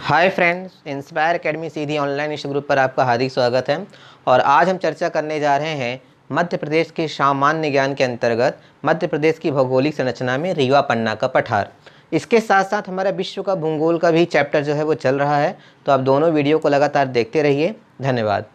Hi friends, inspire academy सीधी online इस group पर आपका हार्दिक स्वागत है। और आज हम चर्चा करने जा रहे हैं मध्य प्रदेश के सामान्य ज्ञान के अंतर्गत मध्य प्रदेश की भौगोलिक संरचना में रीवा पन्ना का पठार। इसके साथ साथ हमारा विश्व का भूगोल का भी चैप्टर जो है वो चल रहा है, तो आप दोनों वीडियो को लगातार देखते रहिए। धन्यवाद।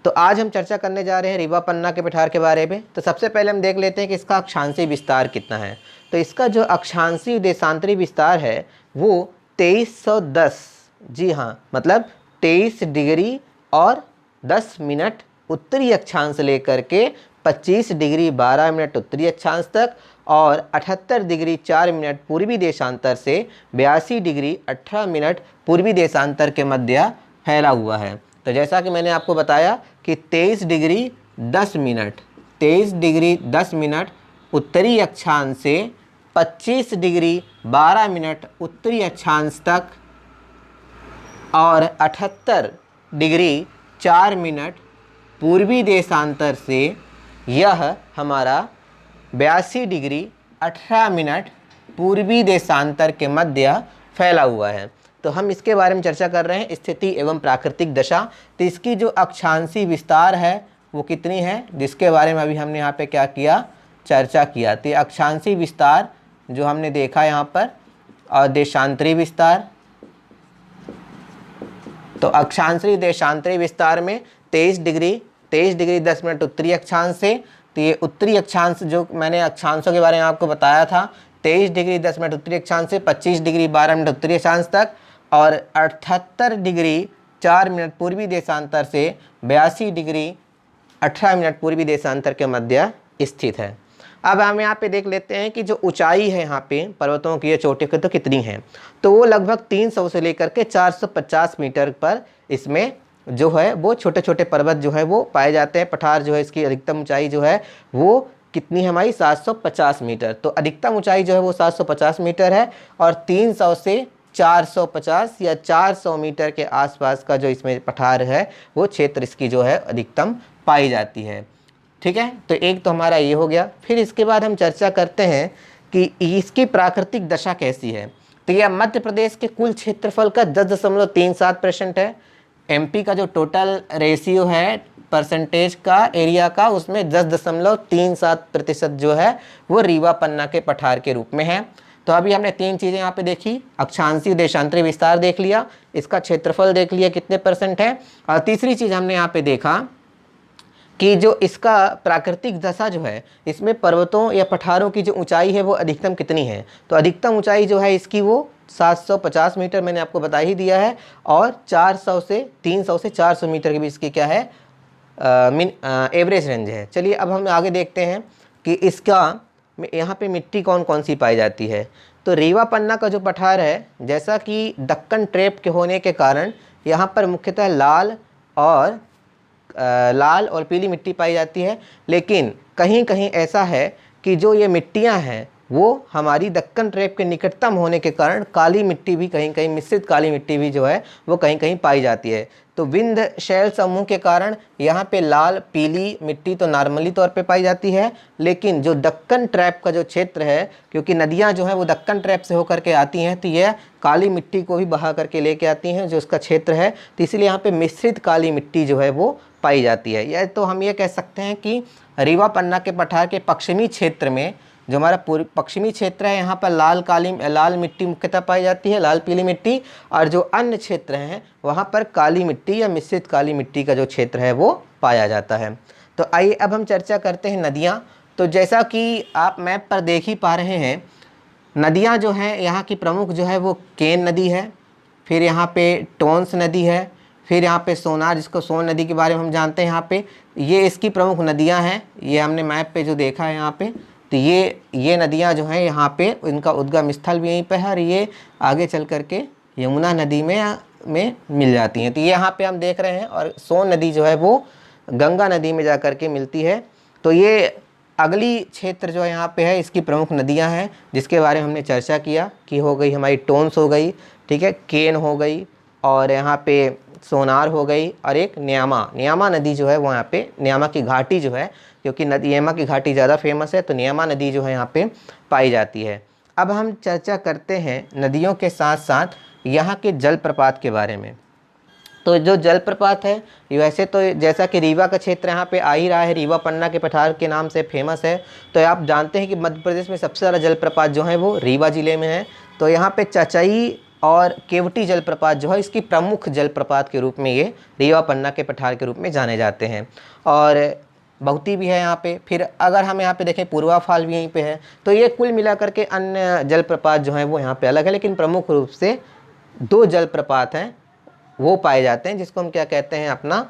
तो आज हम चर्चा करने जा रहे हैं रीवा पन्ना के पठार के बारे में। तो सबसे पहले हम देख लेते हैं कि इसका अक्षांशीय विस्तार कितना है। तो इसका जो अक्षांशीय देशांतरी विस्तार है वो 2310, जी हाँ, मतलब 23 डिग्री और 10 मिनट उत्तरी अक्षांश लेकर के 25 डिग्री 12 मिनट उत्तरी अक्षांश तक और 78 डिग्री 4 मिनट पूर्वी देशांतर से 82 डिग्री 18 मिनट पूर्वी देशांतर के मध्य फैला हुआ है। तो जैसा कि मैंने आपको बताया कि 23 डिग्री 10 मिनट उत्तरी अक्षांश से 25 डिग्री 12 मिनट उत्तरी अक्षांश तक और 78 डिग्री 4 मिनट पूर्वी देशांतर से यह हमारा 82 डिग्री 18 मिनट पूर्वी देशांतर के मध्य फैला हुआ है। तो हम इसके बारे में चर्चा कर रहे हैं, स्थिति एवं प्राकृतिक दशा। तो इसकी जो अक्षांशीय विस्तार है वो कितनी है, जिसके बारे में अभी हमने यहाँ पे क्या किया, चर्चा किया। तो अक्षांशीय विस्तार जो हमने देखा यहाँ पर, और देशांतरी विस्तार। तो अक्षांशीय देशांतरी विस्तार में 23 डिग्री 10 मिनट उत्तरी अक्षांश से, तो ये उत्तरी अक्षांश जो मैंने अक्षांशों के बारे में आपको बताया था, 23 डिग्री 10 मिनट उत्तरी अक्षांश से 25 डिग्री 12 मिनट उत्तरी अक्षांश तक और 78 डिग्री 4 मिनट पूर्वी देशांतर से 82 डिग्री 18 मिनट पूर्वी देशांतर के मध्य स्थित है। अब हम यहाँ पे देख लेते हैं कि जो ऊंचाई है यहाँ पे पर्वतों की या चोटियों की तो कितनी है। तो वो लगभग 300 से लेकर के 450 मीटर पर इसमें जो है वो छोटे छोटे पर्वत जो है वो पाए जाते हैं। पठार जो है इसकी अधिकतम ऊंचाई जो है वो कितनी है हमारी, 750 मीटर। तो अधिकतम ऊंचाई जो है वो 750 मीटर है और 300 से 450 या 400 मीटर के आसपास का जो इसमें पठार है वो क्षेत्र इसकी जो है अधिकतम पाई जाती है। ठीक है, तो एक तो हमारा ये हो गया। फिर इसके बाद हम चर्चा करते हैं कि इसकी प्राकृतिक दशा कैसी है। तो यह मध्य प्रदेश के कुल क्षेत्रफल का 10.37% है। एमपी का जो टोटल रेशियो है परसेंटेज का एरिया का, उसमें 10.37% जो है वो रीवा पन्ना के पठार के रूप में है। तो अभी हमने तीन चीज़ें यहाँ पे देखी, अक्षांशीय देशांतरी विस्तार देख लिया, इसका क्षेत्रफल देख लिया कितने % है, और तीसरी चीज़ हमने यहाँ पे देखा कि जो इसका प्राकृतिक दशा जो है, इसमें पर्वतों या पठारों की जो ऊंचाई है वो अधिकतम कितनी है। तो अधिकतम ऊंचाई जो है इसकी वो 750 मीटर मैंने आपको बता ही दिया है, और 300 से 400 मीटर के बीच की क्या है एवरेज रेंज है। चलिए अब हम आगे देखते हैं कि इसका यहाँ पे मिट्टी कौन कौन सी पाई जाती है। तो रीवा पन्ना का जो पठार है, जैसा कि दक्कन ट्रैप के होने के कारण यहाँ पर मुख्यतः लाल और पीली मिट्टी पाई जाती है, लेकिन कहीं कहीं ऐसा है कि जो ये मिट्टियाँ हैं वो हमारी दक्कन ट्रैप के निकटतम होने के कारण काली मिट्टी भी कहीं कहीं, मिश्रित काली मिट्टी भी जो है वो कहीं कहीं पाई जाती है। तो विंध्य शैल समूह के कारण यहाँ पे लाल पीली मिट्टी तो नॉर्मली तौर पे पाई जाती है, लेकिन जो दक्कन ट्रैप का जो क्षेत्र है, क्योंकि नदियाँ जो हैं वो दक्कन ट्रैप से होकर के आती हैं, तो यह काली मिट्टी को भी बहा करके लेके आती हैं जो उसका क्षेत्र है। तो इसलिए यहाँ पे मिश्रित काली मिट्टी जो है वो पाई जाती है। यह तो हम ये कह सकते हैं कि रीवा पन्ना के पठार के पश्चिमी क्षेत्र में, जो हमारा पूर्व पश्चिमी क्षेत्र है, यहाँ पर लाल मिट्टी मुख्यतः पाई जाती है, लाल पीली मिट्टी, और जो अन्य क्षेत्र हैं वहाँ पर काली मिट्टी या मिश्रित काली मिट्टी का जो क्षेत्र है वो पाया जाता है। तो आइए अब हम चर्चा करते हैं नदियाँ। तो जैसा कि आप मैप पर देख ही पा रहे हैं, नदियाँ जो हैं यहाँ की प्रमुख जो है वो केन नदी है, फिर यहाँ पे टोंस नदी है, फिर यहाँ पे सोनार, जिसको सोन नदी के बारे में हम जानते हैं। यहाँ पे ये इसकी प्रमुख नदियाँ हैं, ये हमने मैप पे जो देखा है यहाँ पे। तो ये नदियाँ जो हैं यहाँ पे इनका उद्गम स्थल भी यहीं पे है, और ये आगे चल करके यमुना नदी में मिल जाती हैं। तो ये यहाँ पे हम देख रहे हैं, और सोन नदी जो है वो गंगा नदी में जा कर के मिलती है। तो ये अगली क्षेत्र जो यहाँ पे है इसकी प्रमुख नदियाँ हैं, जिसके बारे में हमने चर्चा किया कि हो गई हमारी टोंस हो गई, ठीक है, केन हो गई, और यहाँ पे सोनार हो गई, और एक न्यामा नदी जो है वो यहाँ पे न्यामा की घाटी जो है, क्योंकि न्यामा की घाटी ज़्यादा फेमस है, तो न्यामा नदी जो है यहाँ पे पाई जाती है। अब हम चर्चा करते हैं नदियों के साथ साथ यहाँ के जलप्रपात के बारे में। तो जो जलप्रपात है वैसे तो जैसा कि रीवा का क्षेत्र यहाँ पे आ ही रहा है, रीवा पन्ना के पठार के नाम से फेमस है। तो आप जानते हैं कि मध्य प्रदेश में सबसे ज़्यादा जलप्रपात जो है वो रीवा ज़िले में है। तो यहाँ पे चचाई और केवटी जलप्रपात जो है इसकी प्रमुख जलप्रपात के रूप में ये रीवा पन्ना के पठार के रूप में जाने जाते हैं। और बहुती भी है यहाँ पे। फिर अगर हम यहाँ पे देखें पूर्वा फाल भी यहीं पे है। तो ये कुल मिलाकर के अन्य जलप्रपात जो हैं वो यहाँ पे अलग है, लेकिन प्रमुख रूप से 2 जलप्रपात हैं वो पाए जाते हैं, जिसको हम क्या कहते हैं अपना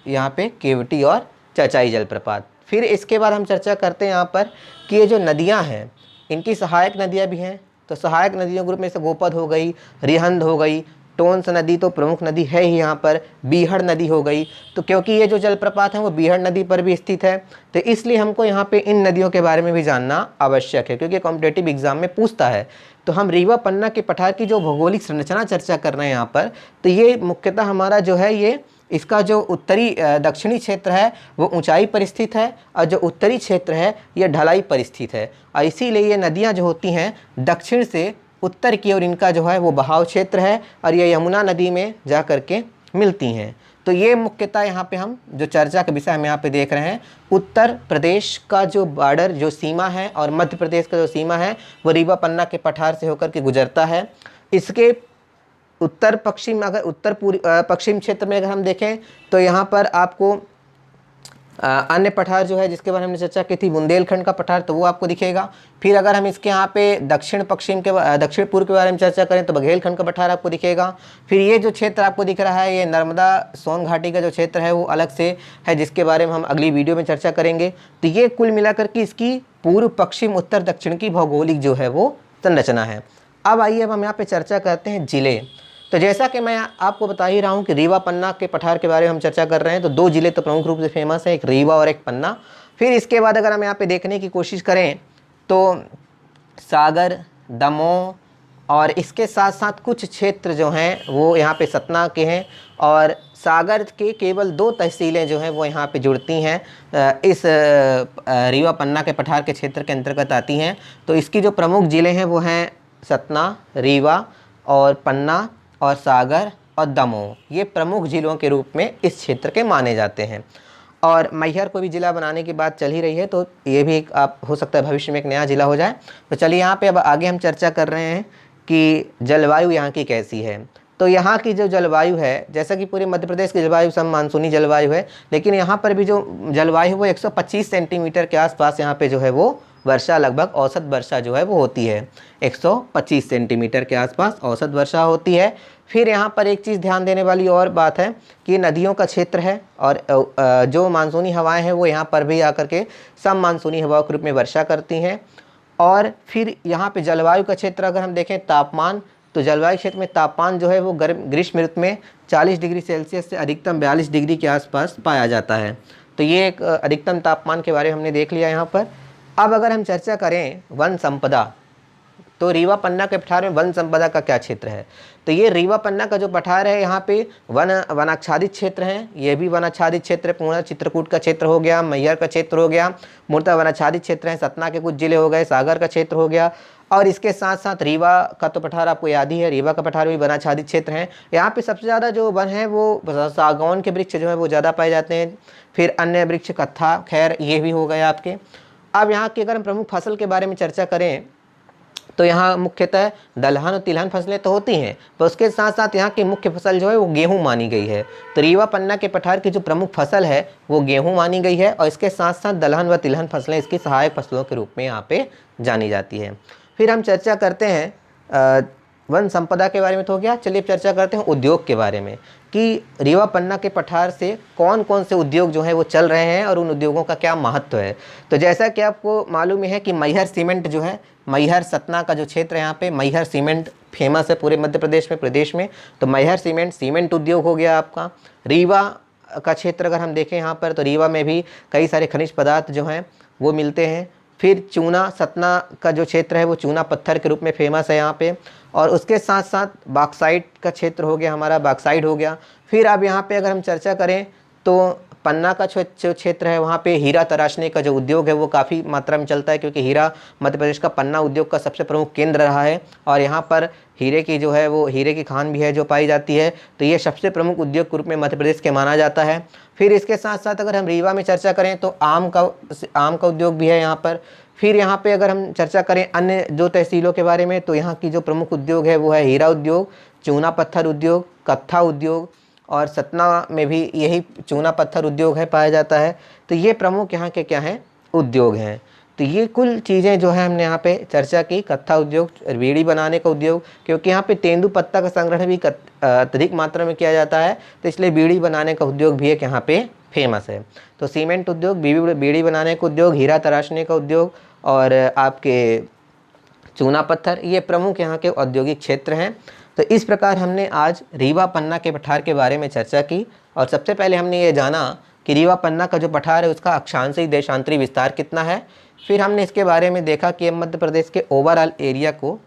यहाँ पे केवटी और चचाई जलप्रपात। फिर इसके बाद हम चर्चा करते हैं यहाँ पर कि ये जो नदियाँ हैं इनकी सहायक नदियाँ भी हैं। तो सहायक नदियों ग्रुप में से गोपद हो गई, रिहंद हो गई, टोंस नदी तो प्रमुख नदी है ही यहाँ पर, बीहड़ नदी हो गई। तो क्योंकि ये जो जलप्रपात हैं वो बीहड़ नदी पर भी स्थित है, तो इसलिए हमको यहाँ पे इन नदियों के बारे में भी जानना आवश्यक है, क्योंकि कॉम्पिटेटिव एग्जाम में पूछता है। तो हम रीवा पन्ना के पठार की जो भौगोलिक संरचना चर्चा कर रहे हैं यहाँ पर, तो ये मुख्यतः हमारा जो है ये इसका जो उत्तरी दक्षिणी क्षेत्र है वो ऊंचाई पर स्थित है, और जो उत्तरी क्षेत्र है ये ढलाई पर स्थित है। और इसीलिए ये नदियाँ जो होती हैं दक्षिण से उत्तर की ओर इनका जो है वो बहाव क्षेत्र है, और ये यमुना नदी में जा कर के मिलती हैं। तो ये मुख्यतः यहाँ पे हम जो चर्चा का विषय हम यहाँ पे देख रहे हैं, उत्तर प्रदेश का जो बॉर्डर जो सीमा है और मध्य प्रदेश का जो सीमा है वो रीवा पन्ना के पठार से होकर के गुजरता है। इसके उत्तर पश्चिम अगर उत्तर पश्चिम क्षेत्र में अगर हम देखें तो यहाँ पर आपको अन्य पठार जो है जिसके बारे में हमने चर्चा की थी बुंदेलखंड का पठार, तो वो आपको दिखेगा। फिर अगर हम इसके यहाँ पे दक्षिण पूर्व के बारे में चर्चा करें तो बघेलखंड का पठार आपको दिखेगा। फिर ये जो क्षेत्र आपको दिख रहा है ये नर्मदा सोन घाटी का जो क्षेत्र है वो अलग से है, जिसके बारे में हम अगली वीडियो में चर्चा करेंगे। तो ये कुल मिलाकर के इसकी पूर्व पश्चिम उत्तर दक्षिण की भौगोलिक जो है वो संरचना है। अब आइए अब हम यहाँ पे चर्चा करते हैं जिले। तो जैसा कि मैं आपको बता ही रहा हूँ कि रीवा पन्ना के पठार के बारे में हम चर्चा कर रहे हैं, तो 2 जिले तो प्रमुख रूप से फेमस हैं, एक रीवा और एक पन्ना। फिर इसके बाद अगर हम यहाँ पे देखने की कोशिश करें तो सागर, दमोह और इसके साथ साथ कुछ क्षेत्र जो हैं वो यहाँ पे सतना के हैं, और सागर के केवल 2 तहसीलें जो हैं वो यहाँ पे जुड़ती हैं इस रीवा पन्ना के पठार के क्षेत्र के अंतर्गत आती हैं। तो इसकी जो प्रमुख ज़िले हैं वो हैं सतना, रीवा और पन्ना और सागर और दमोह, ये प्रमुख जिलों के रूप में इस क्षेत्र के माने जाते हैं। और मैहर को भी ज़िला बनाने की बात चल ही रही है, तो ये भी एक आप हो सकता है भविष्य में एक नया ज़िला हो जाए। तो चलिए यहाँ पे अब आगे हम चर्चा कर रहे हैं कि जलवायु यहाँ की कैसी है। तो यहाँ की जो जलवायु है, जैसा कि पूरे मध्य प्रदेश की जलवायु सम मानसूनी जलवायु है, लेकिन यहाँ पर भी जो जलवायु है वो 125 सेंटीमीटर के आसपास यहाँ पे जो है वो वर्षा, लगभग औसत वर्षा जो है वो होती है 125 सेंटीमीटर के आसपास औसत वर्षा होती है। फिर यहाँ पर एक चीज़ ध्यान देने वाली और बात है कि नदियों का क्षेत्र है, और जो मानसूनी हवाएं हैं वो यहाँ पर भी आकर के सम मानसूनी हवाओं के रूप में वर्षा करती हैं। और फिर यहाँ पे जलवायु का क्षेत्र अगर हम देखें तापमान, तो जलवायु क्षेत्र में तापमान जो है वो ग्रीष्म ऋतु में 40 डिग्री सेल्सियस से अधिकतम 42 डिग्री के आसपास पाया जाता है। तो ये एक अधिकतम तापमान के बारे में हमने देख लिया यहाँ पर। अब अगर हम चर्चा करें वन संपदा, तो रीवा पन्ना के पठार में वन संपदा का क्या क्षेत्र है। तो ये रीवा पन्ना का जो पठार है यहाँ पे वनाच्छादित क्षेत्र हैं, ये भी वनाच्छादित क्षेत्र, पूर्णा चित्रकूट का क्षेत्र हो गया, मैहर का क्षेत्र हो गया, मूलतः वनाच्छादित क्षेत्र हैं, सतना के कुछ जिले हो गए, सागर का क्षेत्र हो गया। और इसके साथ साथ रीवा का तो पठार आपको याद ही है, रीवा का पठार भी वनाच्छादित क्षेत्र हैं। यहाँ पे सबसे ज़्यादा जो वन है वो सागौन के वृक्ष जो है वो ज़्यादा पाए जाते हैं। फिर अन्य वृक्ष कत्था, खैर ये भी हो गए आपके। अब यहाँ की अगर हम प्रमुख फसल के बारे में चर्चा करें तो यहाँ मुख्यतः दलहन और तिलहन फसलें तो होती हैं, पर उसके साथ साथ यहाँ की मुख्य फसल जो है वो गेहूँ मानी गई है। तो रीवा पन्ना के पठार की जो प्रमुख फसल है वो गेहूँ मानी गई है, और इसके साथ साथ दलहन व तिलहन फसलें इसकी सहायक फसलों के रूप में यहाँ पे जानी जाती है। फिर हम चर्चा करते हैं वन संपदा के बारे में तो हो गया। चलिए चर्चा करते हैं उद्योग के बारे में कि रीवा पन्ना के पठार से कौन कौन से उद्योग जो हैं वो चल रहे हैं और उन उद्योगों का क्या महत्व है। तो जैसा कि आपको मालूम है कि मैहर सीमेंट जो है, मैहर सतना का जो क्षेत्र है यहाँ पे मैहर सीमेंट फेमस है पूरे मध्य प्रदेश में। तो मैहर सीमेंट उद्योग हो गया आपका। रीवा का क्षेत्र अगर हम देखें यहाँ पर, तो रीवा में भी कई सारे खनिज पदार्थ जो हैं वो मिलते हैं। फिर चूना, सतना का जो क्षेत्र है वो चूना पत्थर के रूप में फेमस है यहाँ पे, और उसके साथ साथ बॉक्साइट का क्षेत्र हो गया हमारा, बॉक्साइट हो गया। फिर अब यहाँ पे अगर हम चर्चा करें तो पन्ना का जो क्षेत्र है वहाँ पे हीरा तराशने का जो उद्योग है वो काफ़ी मात्रा में चलता है, क्योंकि हीरा मध्य प्रदेश का पन्ना उद्योग का सबसे प्रमुख केंद्र रहा है और यहाँ पर हीरे की जो है वो हीरे की खान भी है जो पाई जाती है। तो ये सबसे प्रमुख उद्योग के रूप में मध्य प्रदेश के माना जाता है। फिर इसके साथ साथ अगर हम रीवा में चर्चा करें तो आम का उद्योग भी है यहाँ पर। फिर यहाँ पे अगर हम चर्चा करें अन्य जो तहसीलों के बारे में, तो यहाँ की जो प्रमुख उद्योग है वो है हीरा उद्योग, चूना पत्थर उद्योग, कत्था उद्योग, और सतना में भी यही चूना पत्थर उद्योग है पाया जाता है। तो ये प्रमुख यहाँ के क्या हैं, उद्योग हैं। तो ये कुल चीज़ें जो है हमने यहाँ पे चर्चा की। कत्था उद्योग, बीड़ी बनाने का उद्योग, क्योंकि यहाँ पे तेंदु पत्ता का संग्रहण भी अत्यधिक मात्रा में किया जाता है, तो इसलिए बीड़ी बनाने का उद्योग भी एक यहाँ पे फेमस है। तो सीमेंट उद्योग, बीड़ी बनाने का उद्योग, हीरा तराशने का उद्योग और आपके चूना पत्थर, ये प्रमुख यहाँ के औद्योगिक क्षेत्र हैं। तो इस प्रकार हमने आज रीवा पन्ना के पठार के बारे में चर्चा की। और सबसे पहले हमने ये जाना कि रीवा पन्ना का जो पठार है उसका अक्षांशीय देशांतरी विस्तार कितना है। फिर हमने इसके बारे में देखा कि मध्य प्रदेश के ओवरऑल एरिया को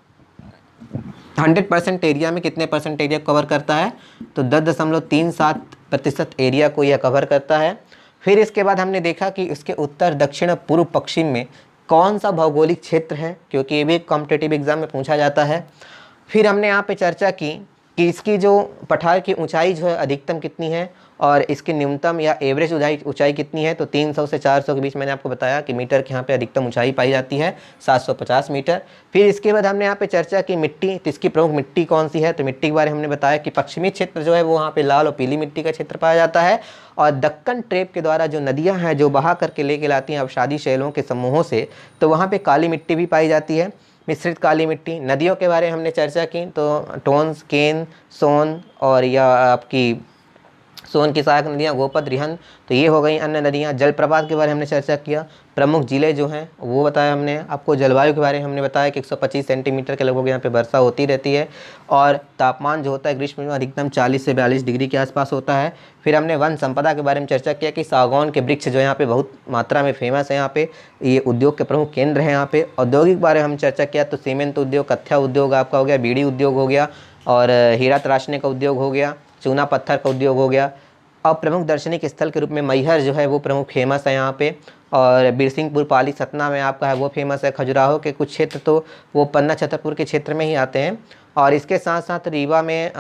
100% एरिया में कितने परसेंट एरिया कवर करता है, तो 10.37% एरिया को यह कवर करता है। फिर इसके बाद हमने देखा कि इसके उत्तर, दक्षिण, पूर्व, पश्चिम में कौन सा भौगोलिक क्षेत्र है, क्योंकि ये भी कॉम्पिटिटिव एग्जाम में पूछा जाता है। फिर हमने यहाँ पे चर्चा की कि इसकी जो पठार की ऊंचाई जो है अधिकतम कितनी है और इसकी न्यूनतम या एवरेज ऊंचाई कितनी है। तो 300 से 400 के बीच मैंने आपको बताया कि मीटर के यहाँ पे अधिकतम ऊंचाई पाई जाती है 750 मीटर। फिर इसके बाद हमने यहाँ पे चर्चा की मिट्टी, तो इसकी प्रमुख मिट्टी कौन सी है। तो मिट्टी के बारे में हमने बताया कि पश्चिमी क्षेत्र जो है वो वहाँ पे लाल और पीली मिट्टी का क्षेत्र पाया जाता है। और दक्कन ट्रेप के द्वारा जो नदियाँ हैं जो बहा करके लेके लाती हैं अवसादी शैलों के समूहों से, तो वहाँ पर काली मिट्टी भी पाई जाती है, मिश्रित काली मिट्टी। नदियों के बारे में हमने चर्चा की, तो टोंस, केन, सोन और या आपकी सोन की सहायक नदियाँ गोपद, रिहन, तो ये हो गई अन्य नदियाँ। जलप्रपात के बारे में हमने चर्चा किया, प्रमुख जिले जो हैं वो बताया हमने आपको। जलवायु के बारे में हमने बताया कि 125 सेंटीमीटर के लगभग यहाँ पे वर्षा होती रहती है और तापमान जो होता है ग्रीष्म में अधिकतम 40 से 42 डिग्री के आसपास होता है। फिर हमने वन संपदा के बारे में चर्चा किया कि सागौन के वृक्ष जो यहाँ पे बहुत मात्रा में फेमस है, यहाँ पे ये उद्योग के प्रमुख केंद्र हैं। यहाँ पे औद्योगिक बारे में हम चर्चा किया, तो सीमेंट उद्योग, कत्था उद्योग आपका हो गया, बीड़ी उद्योग हो गया और हीरा तराशने का उद्योग हो गया, चूना पत्थर का उद्योग हो गया। और प्रमुख दर्शनिक स्थल के रूप में मैहर जो है वो प्रमुख फेमस है यहाँ पे, और बिरसिंहपुर, पाली, सतना में आपका है वो फेमस है। खजुराहो के कुछ क्षेत्र तो वो पन्ना छतरपुर के क्षेत्र में ही आते हैं। और इसके साथ साथ रीवा में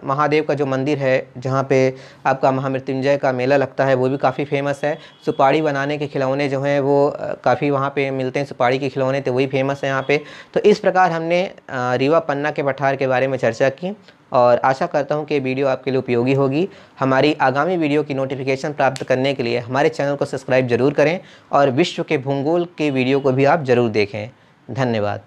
महादेव का जो मंदिर है जहाँ पे आपका महामृत्युंजय का मेला लगता है वो भी काफ़ी फेमस है। सुपारी बनाने के खिलौने जो हैं वो काफ़ी वहाँ पे मिलते हैं, सुपारी के खिलौने, तो वही फेमस है यहाँ पे। तो इस प्रकार हमने रीवा पन्ना के पठार के बारे में चर्चा की और आशा करता हूँ कि वीडियो आपके लिए उपयोगी होगी। हमारी आगामी वीडियो की नोटिफिकेशन प्राप्त करने के लिए हमारे चैनल को सब्सक्राइब जरूर करें और विश्व के भूगोल के वीडियो को भी आप ज़रूर देखें। धन्यवाद।